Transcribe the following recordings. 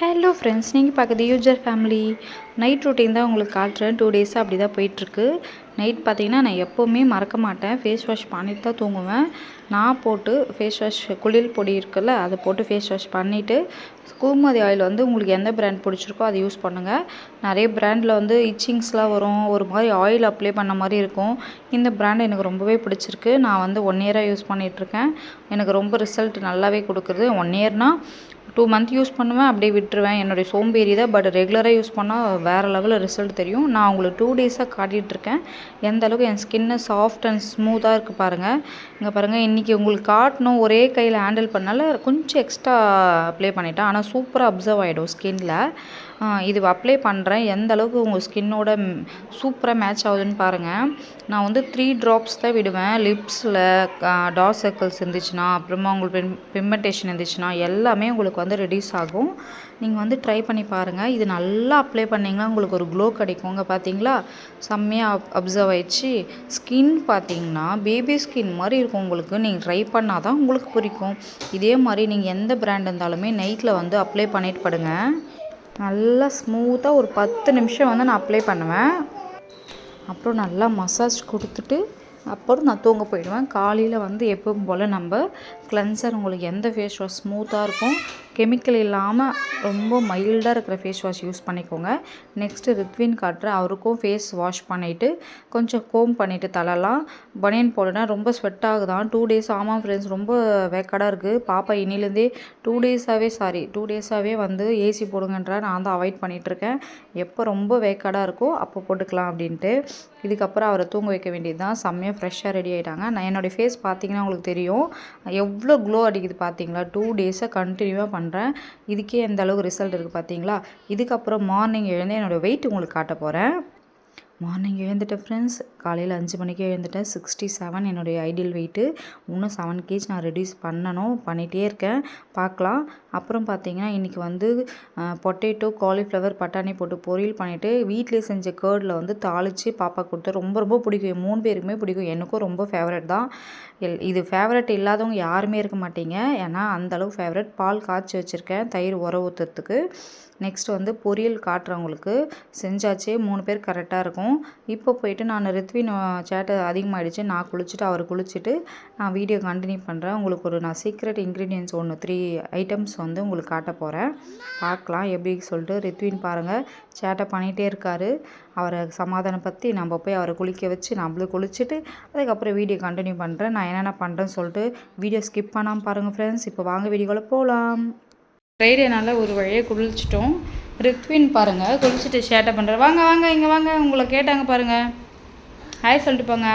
Hello friends, நீங்கள் பார்க்குறது user family. Night routine தான் உங்களுக்கு காட்டுறேன். 2 டேஸாக அப்படி தான் போயிட்டுருக்கு. நைட் பார்த்தீங்கன்னா நான் எப்போவுமே மறக்க மாட்டேன், ஃபேஸ் வாஷ் பண்ணிட்டு தான் தூங்குவேன். நான் போட்டு ஃபேஸ் வாஷ் குளியல் பொடி இருக்குல்ல, அதை போட்டு ஃபேஸ் வாஷ் பண்ணிவிட்டு குங்குமதி ஆயில் வந்து உங்களுக்கு எந்த பிராண்ட் பிடிச்சிருக்கோ அதை யூஸ் பண்ணுங்கள். நிறைய பிராண்டில் வந்து இச்சிங்ஸ்லாம் வரும், ஒரு மாதிரி ஆயில் அப்ளை பண்ண மாதிரி இருக்கும். இந்த பிராண்ட் எனக்கு ரொம்பவே பிடிச்சிருக்கு. நான் வந்து 1 இயராக யூஸ் பண்ணிகிட்ருக்கேன். எனக்கு ரொம்ப ரிசல்ட் நல்லாவே கொடுக்குறது. 1 இயர்னால் 2 மந்த் யூஸ் பண்ணுவேன், அப்படியே விட்டுருவேன். என்னுடைய சோம்பேறி தான், பட் ரெகுலராக யூஸ் பண்ணால் வேறு லெவலில் ரிசல்ட் தெரியும். நான் உங்களுக்கு 2 டேஸாக காட்டிகிட்ருக்கேன் எந்த அளவுக்கு என் ஸ்கின்னு சாஃப்ட் அண்ட் ஸ்மூத்தாக இருக்குது பாருங்கள். இங்கே பாருங்கள், இன்றைக்கி உங்களுக்கு காட்டணும், ஒரே கையில் ஹேண்டில் பண்ணால கொஞ்சம் எக்ஸ்ட்ரா அப்ளை பண்ணிட்டேன். ஆனால் சூப்பராக அப்சர்வ் ஆகிடும் ஸ்கின்னில். இது அப்ளை பண்ணுறேன், எந்த அளவுக்கு உங்கள் ஸ்கின்னோட சூப்பராக மேட்ச் ஆகுதுன்னு பாருங்கள். நான் வந்து 3 ட்ராப்ஸ் தான் விடுவேன். லிப்ஸில் டார்க் சர்க்கிள்ஸ் இருந்துச்சுன்னா, அப்புறமா உங்களுக்கு பிக்மெண்டேஷன் இருந்துச்சுன்னா எல்லாமே உங்களுக்கு வந்து ரெடியூஸ் ஆகும். நீங்கள் வந்து ட்ரை பண்ணி பாருங்கள். இது நல்லா அப்ளை பண்ணிங்கன்னா உங்களுக்கு ஒரு க்ளோ கிடைக்குங்க. பார்த்தீங்களா, செம்மையாக அப்சர்வ் ஆயிடுச்சு. ஸ்கின் பார்த்தீங்கன்னா பேபி ஸ்கின் மாதிரி இருக்கும் உங்களுக்கு. நீங்கள் ட்ரை பண்ணால் தான் உங்களுக்கு பிடிக்கும். இதே மாதிரி நீங்கள் எந்த பிராண்ட் இருந்தாலுமே நைட்டில் வந்து அப்ளை பண்ணிட்டு படுங்க. நல்லா ஸ்மூத்தாக ஒரு 10 நிமிஷம் வந்து நான் அப்ளை பண்ணுவேன். அப்புறம் நல்லா மசாஜ் கொடுத்துட்டு அப்புறம் நான் தூங்க போயிடுவேன். காலையில் வந்து எப்பவும் போல் நம்ம கிளென்சர், உங்களுக்கு எந்த ஃபேஸ் வாஷ் ஸ்மூத்தாக இருக்கும், கெமிக்கல் இல்லாமல் ரொம்ப மைல்டாக இருக்கிற ஃபேஸ் வாஷ் யூஸ் பண்ணிக்கோங்க. நெக்ஸ்ட்டு ரித்வின் காட்டுறேன், அவருக்கும் ஃபேஸ் வாஷ் பண்ணிவிட்டு கொஞ்சம் கோம் பண்ணிவிட்டு தலைலாம் பனியன் போடுனா ரொம்ப ஸ்வெட் ஆகுதான். 2 டேஸ். ஆமாம் ஃப்ரெண்ட்ஸ், ரொம்ப வேக்காடாக இருக்குது. பாப்பா இன்னிலேருந்தே 2 டேஸாகவே வந்து ஏசி போடுங்கன்றா. நான் தான் அவாய்ட் பண்ணிகிட்ருக்கேன். எப்போ ரொம்ப வேக்காடாக இருக்கோ அப்போ போட்டுக்கலாம் அப்படின்ட்டு. இதுக்கப்புறம் அவரை தூங்க வைக்க வேண்டியது தான். செம்மையாக ஃப்ரெஷ்ஷாக ரெடி ஆகிட்டாங்க. நான் என்னோடய ஃபேஸ் பார்த்தீங்கன்னா உங்களுக்கு தெரியும் எவ்வளோ க்ளோ அடிக்குது பார்த்தீங்களா. 2 டேஸாக கண்டினியூவாக பண்ணுறேன். இதுக்கே எந்த அளவுக்கு ரிசல்ட் இருக்குது பார்த்தீங்களா. இதுக்கப்புறம் மார்னிங் எழுந்து என்னோடய வெயிட் உங்களுக்கு காட்ட போகிறேன். மார்னிங் எழுந்துட்டேன் ஃப்ரெண்ட்ஸ். காலையில் 5 மணிக்கே எழுந்துட்டேன். 67 என்னுடைய ஐடியல் வெயிட்டு. இன்னும் 7 kg நான் ரெடியூஸ் பண்ணிகிட்டே இருக்கேன். பார்க்கலாம். அப்புறம் பார்த்தீங்கன்னா இன்றைக்கி வந்து பொட்டேட்டோ, காலிஃப்ளவர், பட்டாணி போட்டு பொரியல் பண்ணிவிட்டு வீட்டிலே செஞ்ச கேர்டில் வந்து தாளித்து பாப்பா கொடுத்து ரொம்ப ரொம்ப பிடிக்கும். 3 பேருக்குமே பிடிக்கும். எனக்கும் ரொம்ப ஃபேவரட் தான். இது ஃபேவரட் இல்லாதவங்க யாருமே இருக்க மாட்டீங்க. ஏன்னா அந்தளவு ஃபேவரட். பால் காய்ச்சி வச்சுருக்கேன் தயிர் உர ஊற்றுறதுக்கு. நெக்ஸ்ட் வந்து பொரியல் காட்டுறவங்களுக்கு செஞ்சாச்சு. 3 பேர் கரெக்டாக இருக்கும். இப்போ போயிட்டு நான் ரித்வின் சேட்டை அதிகமாகிடுச்சு. நான் குளிச்சுட்டு அவர் குளிச்சுட்டு நான் வீடியோ கண்டினியூ பண்ணுறேன். உங்களுக்கு நான் சீக்ரெட் இன்க்ரீடியன்ட்ஸ் 3 ஐட்டம்ஸ் வந்து உங்களுக்கு காட்ட போகிறேன். பார்க்கலாம் எப்படி சொல்லிட்டு. ரித்வின் பாருங்கள், சேட்டை பண்ணிகிட்டே இருக்கார். அவரை சமாதானப்படுத்தி நம்ம போய் அவரை குளிக்க வச்சு நம்மளும் குளிச்சுட்டு அதுக்கப்புறம் வீடியோ கண்டினியூ பண்ணுறேன். நான் என்னென்ன பண்ணுறேன்னு சொல்லிட்டு வீடியோ ஸ்கிப் பண்ணாமல் பாருங்கள் ஃப்ரெண்ட்ஸ். இப்போ வாங்க வீடியோவில் போகலாம். ஃப்ரைடேனால ஒரு வழியாக குளிச்சிட்டோம். ரித்வின் பாருங்கள் குளிச்சுட்டு சேட்டை பண்ணுறாரு. வாங்க வாங்க இங்கே வாங்க, உங்களை கேட்டாங்க பாருங்கள். ஹாய் சொல்லிட்டு போங்க.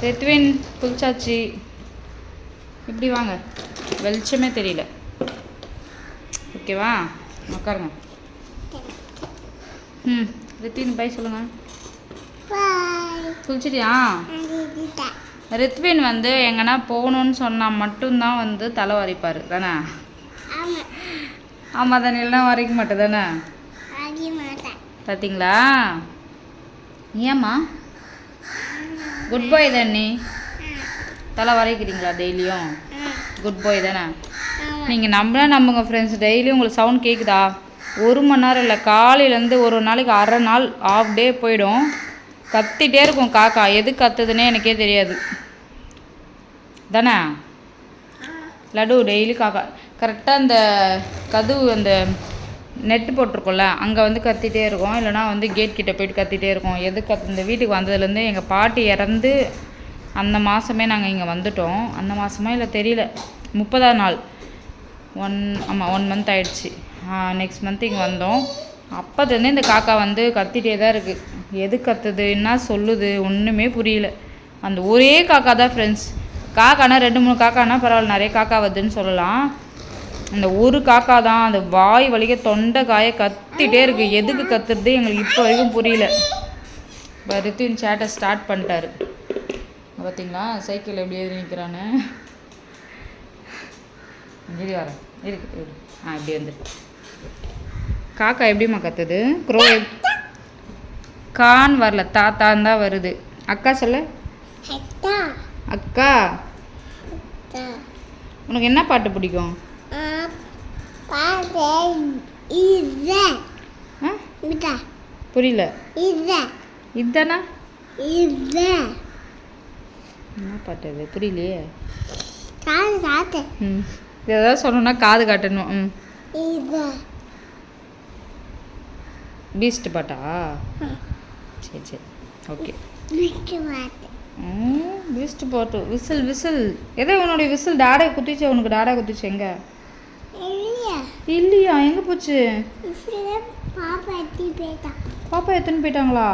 ரித்வின் குளிச்சாச்சு. இப்படி வாங்க, வெளிச்சமே தெரியல. ஓகேவா, உட்காருங்க. ரித்வின் பை சொல்லுங்கள். குளிச்சிட்டியா? ரித்வின் வந்து எங்கன்னா போகணுன்னு சொன்னால் மட்டும்தான் வந்து தலை வரைப்பார் தானே? ஆமாம் தானே, எல்லாம் வரைக்க மாட்டேன் தானே? பார்த்தீங்களா? ஏம்மா குட் பாய் தானே? தலை வரைக்கிறீங்களா டெய்லியும்? குட் பாய் தானே? நீங்கள் நம்புங்க ஃப்ரெண்ட்ஸ், டெய்லியும் உங்களுக்கு சவுண்ட் கேட்குதா? 1 மணி நேரம் இல்லை, காலையிலேருந்து ஒரு நாளைக்கு அரை நாள் ஆஃப் டே போயிடும். கத்திகிட்டே இருக்கும் காக்கா. எது கத்துதுன்னே எனக்கே தெரியாது தானே? லட்டு டெய்லி காக்கா கரெக்டாக அந்த கதவு அந்த நெட்டு போட்டிருக்கோம்ல அங்கே வந்து கத்திகிட்டே இருக்கும். இல்லைனா வந்து கேட் கிட்டே போயிட்டு கத்திகிட்டே இருக்கும். இந்த வீட்டுக்கு வந்ததுலேருந்து எங்கள் பாட்டி இறந்து அந்த மாதமே நாங்கள் இங்கே வந்துட்டோம். அந்த மாதமா இல்லை தெரியல, 30ஆம் நாள். 1 மந்த் ஆகிடுச்சி. நெக்ஸ்ட் மந்த் இங்கே வந்தோம். அப்போதுலேருந்து இந்த காக்கா வந்து கத்திகிட்டே தான் இருக்குது. எது கத்துது, என்ன சொல்லுது ஒன்றுமே புரியல. அந்த ஒரே காக்கா தான் ஃப்ரெண்ட்ஸ். காக்கானா 2-3 காக்கானா பரவாயில்ல, நிறைய காக்கா வருதுன்னு சொல்லலாம். அந்த ஒரு காக்கா தான் அந்த வாய் வலிக்க தொண்டை காய கத்திகிட்டே இருக்குது. எதுக்கு கத்துறது எங்களுக்கு இப்போ வரைக்கும் புரியல. ரித்வின் சேட்டை ஸ்டார்ட் பண்ணிட்டாரு. பார்த்தீங்களா சைக்கிள் எப்படி எழுதி நிற்கிறான்னு. இது வரேன் இருக்கு. இப்படி வந்துருக்கு. காக்கா எப்படிம்மா கத்துது? க்ரோ கான் வரல, தாத்தான் தான் வருது. அக்கா சொல்ல. அக்கா, உனக்கு என்ன பாட்டு பிடிக்கும்? புரியல. இதுதானா என்ன பாட்டு அது புரியலையே. ம் ஏதாவது சொல்லணும்னா காது காட்டணும். ம் பீஸ்ட் பாட்டா? சரி சரி ஓகே. பீஸ்ட் பாட்டு. விசில் விசில் எதோ உன்னுடைய விசில் டாடா குத்திச்சு. உனக்கு டாடா குத்திச்சு எங்க? இல்லையா? எங்கே போச்சு? பாப்பா எத்தனை போயிட்டாங்களா?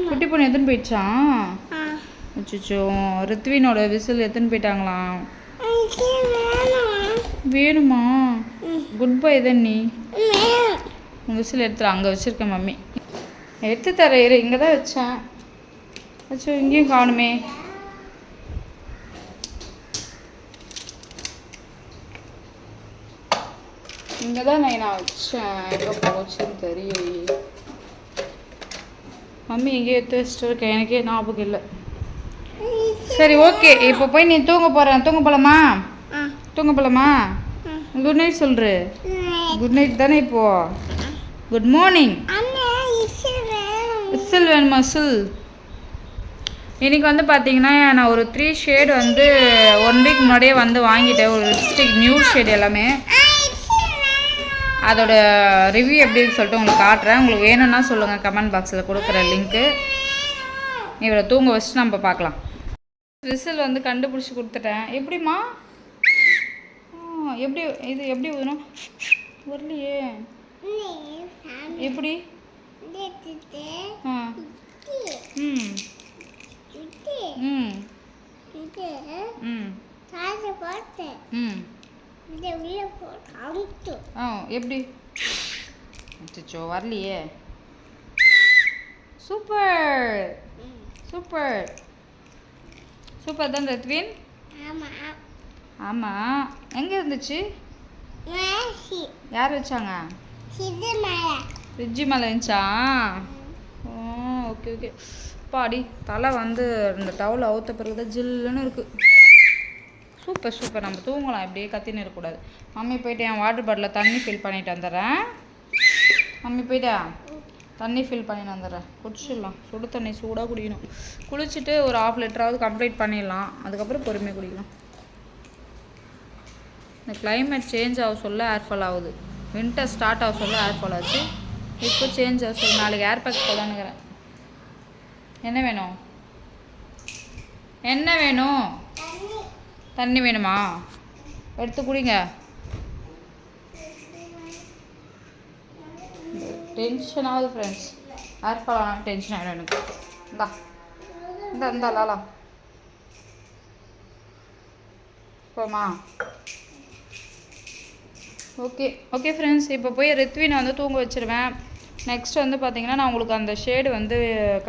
குட்டி பொண்ணு எத்தனை போயிடுச்சான்? அச்சோ ரித்வினோட விசில் எத்தனை போயிட்டாங்களாம்? வேணுமா? குட் பை தான் நீ. உங்கள் விசில் எடுத்துரு. அங்கே வச்சுருக்கேன் மம்மி. எடுத்து தர இரு. இங்கே தான் வச்சேன். அச்சோ இங்கேயும் காணுமே. இங்கே தான் நான் வச்சேன். எங்கே போச்சுன்னு தெரியலையே. மம்மி எங்கேயோ எடுத்து வச்சுட்டு இருக்கேன். எனக்கே ஞாபகம் இல்லை. சரி ஓகே. இப்போ போய் நீ தூங்க போகிறேன். தூங்க போகலாமா? தூங்க போகலாமா? குட் நைட் சொல்கிற. குட் நைட் தானே இப்போ? Good morning. விசில் வேணுமா? விசில் இன்றைக்கி வந்து பார்த்தீங்கன்னா நான் ஒரு 3 ஷேடு வந்து 1 வீக் முன்னாடியே வந்து வாங்கிட்டேன். ஒரு லிப்ஸ்டிக் நியூ ஷேடு எல்லாமே. அதோட ரிவ்யூ எப்படின்னு சொல்லிட்டு உங்களுக்கு காட்டுறேன். உங்களுக்கு வேணும்னா சொல்லுங்கள், கமெண்ட் பாக்ஸில் கொடுக்குற லிங்க்கு. இவரை தூங்க வச்சுட்டு நம்ம பார்க்கலாம். விசில் வந்து கண்டுபிடிச்சி கொடுத்துட்டேன். எப்படிம்மா? எப்படி இது எப்படி ஊதணும்? வரலையே. எப்படி? ம் ம் எப்படி? அச்சோ வரலையே. சூப்பர் சூப்பர் சூப்பர் தான் ரித்வின். ஆமாம். எங்கே இருந்துச்சு? யார் வச்சாங்க? ஃப்ரிட்ஜு மேலே இருந்துச்சா? Okay okay. பாடி தலை வந்து இந்த டவுல் அவுத்த பிறகு தான் ஜில்லுன்னு இருக்குது. Super super. நம்ம தூங்கலாம். இப்படியே கத்தின்னு இருக்கக்கூடாது. மம்மி போயிட்டு என் வாட்டர் பாட்டிலில் தண்ணி ஃபில் பண்ணிட்டு வந்துடுறேன். மம்மி போயிட்டா தண்ணி ஃபில் பண்ணிட்டு வந்துடுறேன். குடிச்சிடலாம். சுடு தண்ணி சூடாக குடிக்கணும். குளிச்சுட்டு ஒரு 1/2 லிட்டராவது கம்ப்ளீட் பண்ணிடலாம். அதுக்கப்புறம் பொறுமையாக குடிக்கலாம். இந்த கிளைமேட் சேஞ்ச் ஆக சொல்ல ஏர்ஃபால் ஆகுது. வின்டர் ஸ்டார்ட் ஆக சொல்ல ஏர்ஃபால் ஆச்சு. இப்போ சேஞ்ச் ஆக சொல்ல. நாளைக்கு ஏர் பேக் போடலான்னுக்கிறேன். என்ன வேணும்? என்ன வேணும்? தண்ணி வேணுமா? எடுத்து குடிங்க. டென்ஷன் ஆகுது ஃப்ரெண்ட்ஸ். ஏர்ஃபால் ஆனால் டென்ஷன் ஆகிடும் எனக்கு. இந்தா இந்த இந்தா லாலா போமா. Okay okay friends. இப்போ போய் ரித்வினை வந்து தூங்க வச்சுருவேன். நெக்ஸ்ட் வந்து பார்த்திங்கன்னா நான் உங்களுக்கு அந்த ஷேடு வந்து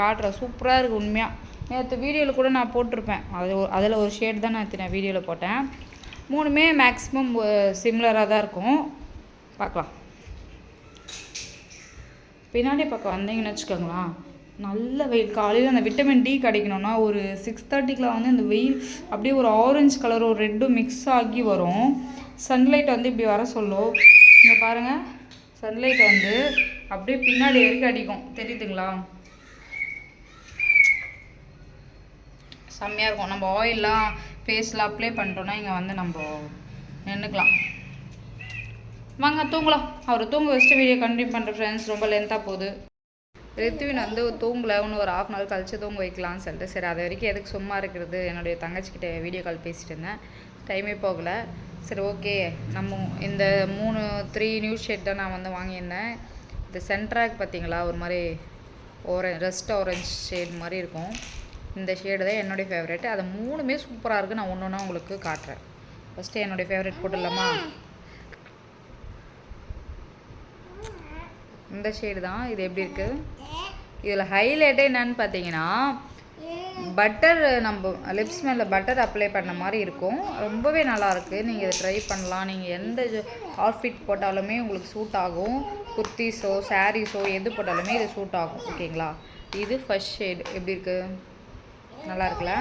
காட்டுறேன். சூப்பராக இருக்குது உண்மையாக. நேற்று வீடியோவில் கூட நான் போட்டிருப்பேன். அதில் ஒரு ஷேடு தான் நான் வீடியோவில் போட்டேன். 3மே மேக்ஸிமம் சிம்லராக தான் இருக்கும். பார்க்கலாம். பின்னாடி பக்கம் வந்தீங்கன்னு வச்சுக்கோங்களேன், நல்ல வெயில். காலையில் அந்த விட்டமின் டி கிடைக்கணும்னா ஒரு 6:30க்குலாம் வந்து இந்த வெயில் அப்படியே ஒரு ஆரஞ்சு கலர் ஒரு ரெட்டும் மிக்ஸ் ஆகி வரும். சன்லைட் வந்து இப்படி வர சொல்லும். இங்கே பாருங்கள், சன்லைட் வந்து அப்படியே பின்னாடி வரைக்கும் அடிக்கும். தெரியுதுங்களா? செம்மையாக இருக்கும். நம்ம ஆயிலெலாம் ஃபேஸில் அப்ளை பண்ணிட்டோன்னா இங்கே வந்து நம்ம நின்றுக்கலாம். வாங்க தூங்கலாம். அவர் தூங்க வச்சுட்டு வீடியோ கண்டினியூ பண்ணுற ஃப்ரெண்ட்ஸ். ரொம்ப லென்த்தாக போகுது. ரித்வின் வந்து தூங்கலை. இன்னும் ஒரு 1/2 நாள் கழிச்சு தூங்க வைக்கலாம்னு சொல்லிட்டு சரி அது வரைக்கும் எதுக்கு சும்மா இருக்கிறது. என்னுடைய தங்கச்சிக்கிட்ட வீடியோ கால் பேசிகிட்டு இருந்தேன். டைமே போகலை. சரி ஓகே. நம்ம இந்த 3 நியூ ஷேட் தான் நான் வந்து வாங்கியிருந்தேன். இந்த சென்ட்ராக் பார்த்தீங்களா, ஒரு மாதிரி ரெஸ்ட் ஆரஞ்ச் ஷேட் மாதிரி இருக்கும். இந்த ஷேடு தான் என்னுடைய ஃபேவரெட். அது 3மே சூப்பராக இருக்குது. நான் ஒன்று ஒன்றா உங்களுக்கு காட்டுறேன். ஃபஸ்ட்டு என்னுடைய ஃபேவரெட் போட்டுடலாமா? இந்த ஷேடு தான். இது எப்படி இருக்குது? இதில் ஹைலைட்டே என்னன்னு பார்த்தீங்கன்னா பட்டர், நம்ம லிப்ஸ் மேலே பட்டர் அப்ளை பண்ண மாதிரி இருக்கும். ரொம்பவே நல்லாயிருக்கு. நீங்கள் இதை ட்ரை பண்ணலாம். நீங்கள் எந்த அவுட்ஃபிட் போட்டாலுமே உங்களுக்கு சூட் ஆகும். குர்த்திஸோ சாரீஸோ எது போட்டாலுமே இது சூட் ஆகும். ஓகேங்களா? இது ஃபர்ஸ்ட் ஷேடு. எப்படி இருக்குது? நல்லா இருக்குல்ல?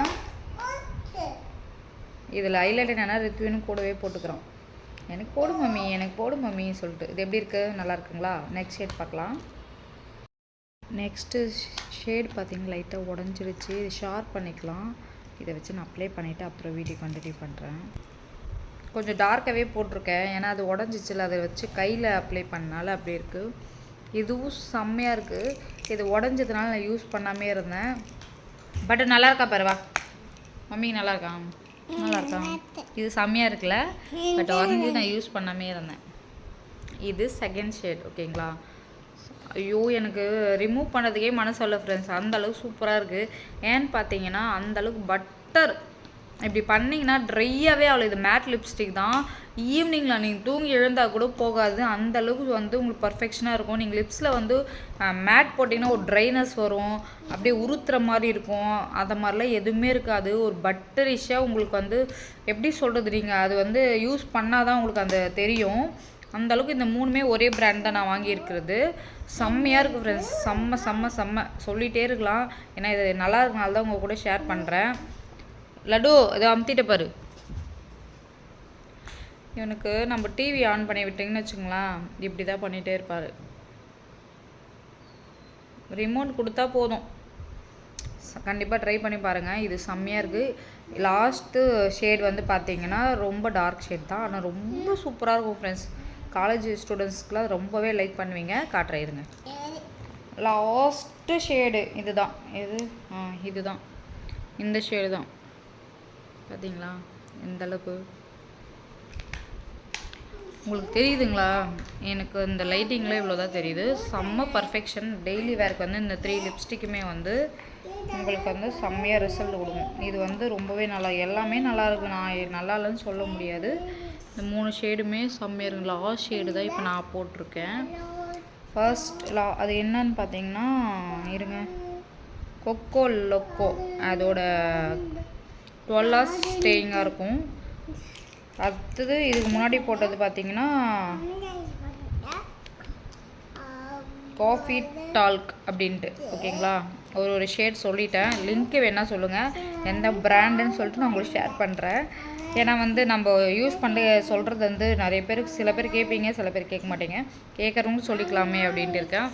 இதில் ஹைலைட் என்னென்னா ரித்வினும் கூடவே போட்டுக்கிறோம். எனக்கு போடு மம்மி சொல்லிட்டு. இது எப்படி இருக்குது, நல்லா இருக்குங்களா? நெக்ஸ்ட் ஷேட் பார்க்கலாம். நெக்ஸ்ட்டு ஷேட் பார்த்திங்கன்னா லைட்டாக உடஞ்சிருச்சு. இது ஷார்ப் பண்ணிக்கலாம். இதை வச்சு நான் அப்ளை பண்ணிவிட்டு அப்புறம் வீடியோ கண்டினியூ பண்ணுறேன். கொஞ்சம் டார்க்காகவே போட்டிருக்கேன், ஏன்னா அது உடஞ்சிச்சில்ல, அதை வச்சு கையில் அப்ளை பண்ணால அப்படி இருக்குது. இதுவும் செம்மையாக இருக்குது. இது உடஞ்சதுனால நான் யூஸ் பண்ணாமே இருந்தேன். பட் நல்லா இருக்கா பரவா மம்மி, நல்லா இருக்கா? நல்லா இருக்கா? இது செம்மையாக இருக்குல்ல, பட் உடஞ்சி நான் யூஸ் பண்ணாமே இருந்தேன். இது செகண்ட் ஷேட், ஓகேங்களா? ஐயோ, எனக்கு ரிமூவ் பண்ணதுக்கே மனசு ஃப்ரெண்ட்ஸ், அந்தளவுக்கு சூப்பராக இருக்குது. ஏன்னு பார்த்தீங்கன்னா அந்தளவுக்கு பட்டர் இப்படி பண்ணிங்கன்னா ட்ரையாகவே அவ்வளோ. இது மேட் லிப்ஸ்டிக் தான். ஈவினிங்கில் நீங்கள் தூங்கி எழுந்தால் கூட போகாது, அந்தளவுக்கு வந்து உங்களுக்கு பர்ஃபெக்ஷனாக இருக்கும். நீங்கள் லிப்ஸில் வந்து மேட் போட்டிங்கன்னா ஒரு ட்ரைனஸ் வரும், அப்படியே உறுத்துற மாதிரி இருக்கும். அந்த மாதிரிலாம் எதுவுமே இருக்காது. ஒரு பட்டரிஷாக உங்களுக்கு வந்து எப்படி சொல்கிறது, நீங்கள் அது வந்து யூஸ் பண்ணால் தான் உங்களுக்கு அந்த தெரியும். அந்தளவுக்கு இந்த மூணுமே ஒரே பிராண்ட் தான் நான் வாங்கியிருக்கிறது. செம்மையாக இருக்குது ஃப்ரெண்ட்ஸ், செம்ம சொல்லிகிட்டே இருக்கலாம். ஏன்னா இது நல்லா இருக்கனால தான் உங்கள் கூட ஷேர் பண்ணுறேன். லட்டு இதை அமுத்திட்ட பாரு. இவனுக்கு நம்ம டிவி ஆன் பண்ணி விட்டிங்கன்னு வச்சுங்களேன், இப்படி தான் பண்ணிகிட்டே இருப்பார். ரிமோட் கொடுத்தா போதும். கண்டிப்பாக ட்ரை பண்ணி பாருங்கள். இது செம்மையாக இருக்குது. லாஸ்ட்டு ஷேட் வந்து பார்த்தீங்கன்னா ரொம்ப டார்க் ஷேட் தான், ஆனால் ரொம்ப சூப்பராக இருக்கும் ஃப்ரெண்ட்ஸ். காலேஜ் ஸ்டூடெண்ட்ஸ்க்குலாம் ரொம்பவே லைக் பண்ணுவீங்க. காட்டுறேன் இருங்க. லாஸ்ட்டு ஷேடு இதுதான். இதுதான் இந்த ஷேடு தான். பார்த்தீங்களா இந்த அளவுக்கு உங்களுக்கு தெரியுதுங்களா? எனக்கு இந்த லைட்டிங்கில் இவ்வளோ தான் தெரியுது. செம்ம பர்ஃபெக்ஷன். டெய்லி வேர்க்கு வந்து இந்த 3 லிப்ஸ்டிக்குமே வந்து உங்களுக்கு வந்து செம்மையாக ரிசல்ட் கொடுக்கும். இது வந்து ரொம்பவே நல்லா, எல்லாமே நல்லா இருக்குது. நான் நல்லா இல்லைன்னு சொல்ல முடியாது. இந்த 3 ஷேடுமே செம்மையாக இருக்குது. லாஸ்ட் ஷேடு தான் இப்போ நான் போட்டிருக்கேன். அது என்னன்னு பார்த்தீங்கன்னா இருங்க, கொக்கோ லொக்கோ. அதோட 12 hours ஸ்டேயிங்காக இருக்கும். அடுத்தது இதுக்கு முன்னாடி போட்டது பார்த்தீங்கன்னா காஃபி டால்க் அப்படின்ட்டு, ஓகேங்களா? ஒரு ஷேட் சொல்லிட்டேன். லிங்க்கு வேணால் சொல்லுங்கள் எந்த பிராண்டுன்னு சொல்லிட்டு நான் உங்களுக்கு ஷேர் பண்ணுறேன். ஏன்னா வந்து நம்ம யூஸ் பண்ண சொல்கிறது வந்து நிறைய பேருக்கு, சில பேர் கேட்பீங்க, சில பேர் கேட்க மாட்டீங்க. கேட்குறவங்க சொல்லிக்கலாமே அப்படின்ட்டு இருக்கேன்.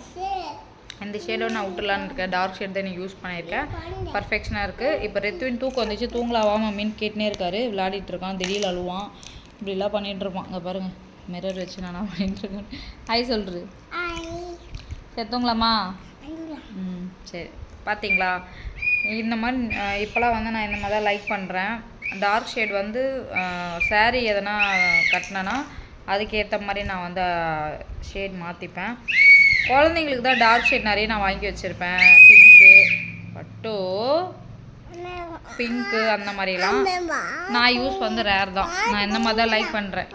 இந்த ஷேடோடு நான் விட்டுலான்னு இருக்கேன். டார்க் ஷேட் தான் நீங்கள் யூஸ் பண்ணியிருக்கேன். பர்ஃபெக்ஷனாக இருக்குது. இப்போ ரெத்துவின் தூக்கம் வந்துச்சு, தூங்கலாவா மம்மின்னு கேட்டுனே இருக்காரு. விளையாடிட்டு இருக்கான், திடீர்னு அழுவான், இப்படிலாம் பண்ணிகிட்ருப்பான். அங்கே பாருங்கள், மிரர் வச்சு நான் பண்ணிகிட்ருக்கேன். ஹாய் சொல்கிறது. சரி தூங்கலாமா? சரி. பார்த்தீங்களா, இந்த மாதிரி இப்போலாம் வந்து நான் இந்த மாதிரி தான் லைக் பண்ணுறேன். டார்க் ஷேட் வந்து சாரீ எதனா கட்டினேன்னா அதுக்கேற்ற மாதிரி நான் வந்து ஷேட் மாற்றிப்பேன். குழந்தைங்களுக்கு தான் டார்க் ஷேட் நிறைய நான் வாங்கி வச்சுருப்பேன். பிங்க்கு அந்த மாதிரிலாம் நான் யூஸ் வந்து ரேர் தான். நான் இந்த மாதிரி தான் லைக் பண்ணுறேன்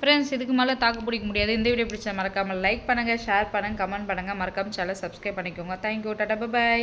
ஃப்ரெண்ட்ஸ். இதுக்கு மேலே தாக்கு பிடிக்க முடியாது. இந்த வீடியோ பிடிச்சா மறக்காமல் லைக் பண்ணுங்கள், ஷேர் பண்ணுங்கள், கமெண்ட் பண்ணுங்கள். மறக்காமல் சேனலை சப்ஸ்கிரைப் பண்ணிக்கோங்க. Thank you, tata, by.